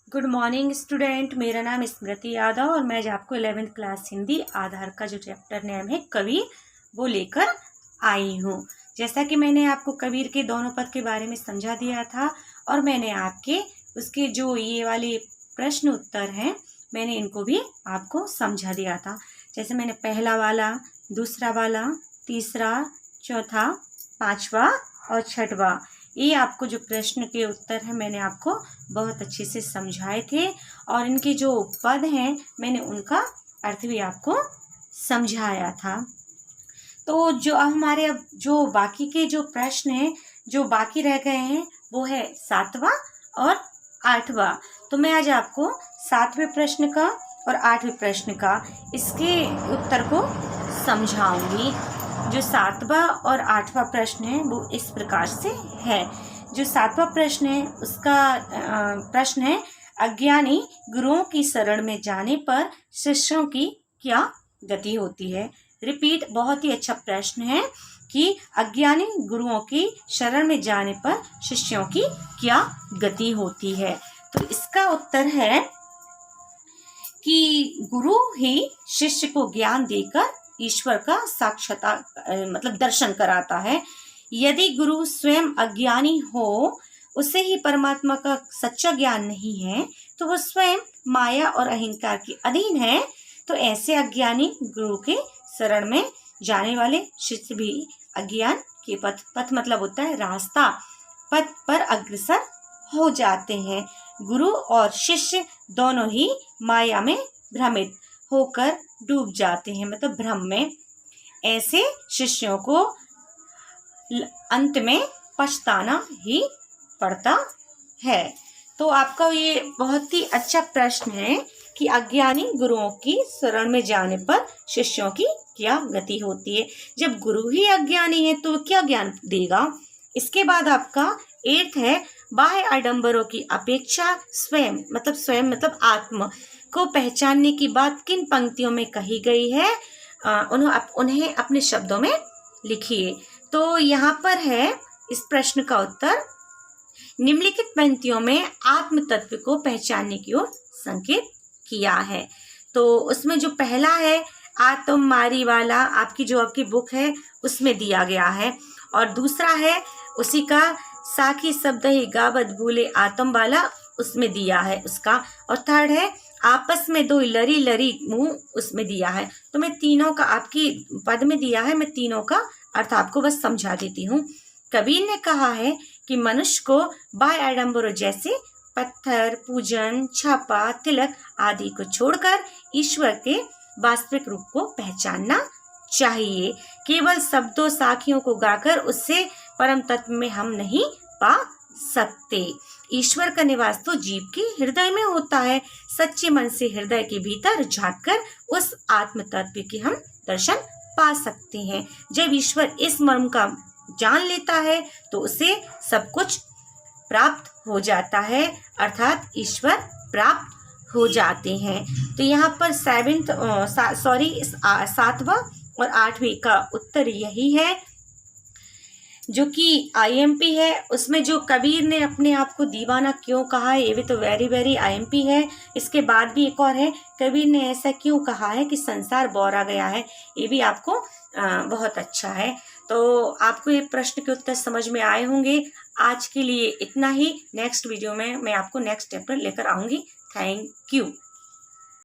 Good morning student. मेरा नाम स्मृति यादव और मैं आज आपको 11th क्लास हिंदी आधार का जो चैप्टर नेम है कबीर वो लेकर आई हूँ। जैसा कि मैंने आपको कबीर के दोनों पद के बारे में समझा दिया था और मैंने आपके उसके जो ये वाले प्रश्न उत्तर हैं मैंने इनको भी आपको समझा दिया था। जैसे मैंने पहला वाला, दूसरा वाला, तीसरा, चौथा, पांचवा और छठवा ये आपको जो प्रश्न के उत्तर हैं मैंने आपको बहुत अच्छे से समझाए थे और इनके जो पद हैं मैंने उनका अर्थ भी आपको समझाया था। तो जो हमारे अब जो बाकी के जो प्रश्न हैं जो बाकी रह गए हैं वो है 7वां और 8वां। तो मैं आज आपको 7वें प्रश्न का और 8वें प्रश्न का इसके उत्तर को समझाऊंगी। जो 7वां और 8वां प्रश्न है वो इस प्रकार से है। जो 7वां प्रश्न है उसका प्रश्न है, अज्ञानी गुरुओं की शरण में जाने पर शिष्यों की क्या गति होती है। रिपीट, बहुत ही अच्छा प्रश्न है कि अज्ञानी गुरुओं की शरण में जाने पर शिष्यों की क्या गति होती है। तो इसका उत्तर है कि गुरु ही शिष्य को ज्ञान देकर ईश्वर का साक्षात्कार मतलब दर्शन कराता है। यदि गुरु स्वयं अज्ञानी हो, उसे ही परमात्मा का सच्चा ज्ञान नहीं है, तो वो स्वयं माया और अहंकार के अधीन है। तो ऐसे अज्ञानी गुरु के शरण में जाने वाले शिष्य भी अज्ञान के पथ मतलब होता है रास्ता, पथ पर अग्रसर हो जाते हैं। गुरु और शिष्य दोनों ही माया में भ्रमित होकर डूब जाते हैं, मतलब भ्रम में। ऐसे शिष्यों को अंत में पछताना ही पड़ता है। तो आपका ये बहुत ही अच्छा प्रश्न है कि अज्ञानी गुरुओं की शरण में जाने पर शिष्यों की क्या गति होती है। जब गुरु ही अज्ञानी है तो क्या ज्ञान देगा। इसके बाद आपका 8th है, बाह्य आडंबरों की अपेक्षा स्वयं मतलब आत्म को पहचानने की बात किन पंक्तियों में कही गई है, उन्हें अपने शब्दों में लिखिए। तो यहाँ पर है इस प्रश्न का उत्तर, निम्नलिखित पंक्तियों में आत्म तत्व को पहचानने की ओर संकेत किया है। तो उसमें जो पहला है आत्म मारी वाला आपकी बुक है उसमें दिया गया है, और दूसरा है उसी का साखी शब्द ही गावत भूले आत्म वाला उसमें दिया है उसका, और थर्ड है आपस में दो लरी लरी मुंह उसमें दिया है। तो मैं तीनों का आपकी पद में दिया है, मैं तीनों का अर्थ आपको बस समझा देती हूँ। कबीर ने कहा है कि मनुष्य को बाह्य आडंबरों जैसे पत्थर, पूजन, छापा, तिलक आदि को छोड़कर ईश्वर के वास्तविक रूप को पहचानना चाहिए। केवल शब्दों साखियों को गाकर उससे परम तत्व में हम नहीं पा सकते। ईश्वर का निवास तो जीव के हृदय में होता है। सच्चे मन से हृदय के भीतर झांककर उस आत्म तत्व के हम दर्शन पा सकते हैं। जब ईश्वर इस मर्म का जान लेता है तो उसे सब कुछ प्राप्त हो जाता है, अर्थात ईश्वर प्राप्त हो जाते हैं। तो यहाँ पर 7वां और 8वें का उत्तर यही है। जो कि IMP है उसमें जो कबीर ने अपने आप को दीवाना क्यों कहा है, ये भी तो वेरी वेरी IMP है। इसके बाद भी एक और है, कबीर ने ऐसा क्यों कहा है कि संसार बौरा गया है, ये भी आपको बहुत अच्छा है। तो आपको ये प्रश्न के उत्तर समझ में आए होंगे। आज के लिए इतना ही। नेक्स्ट वीडियो में मैं आपको नेक्स्ट चैप्टर लेकर आऊँगी। Thank you.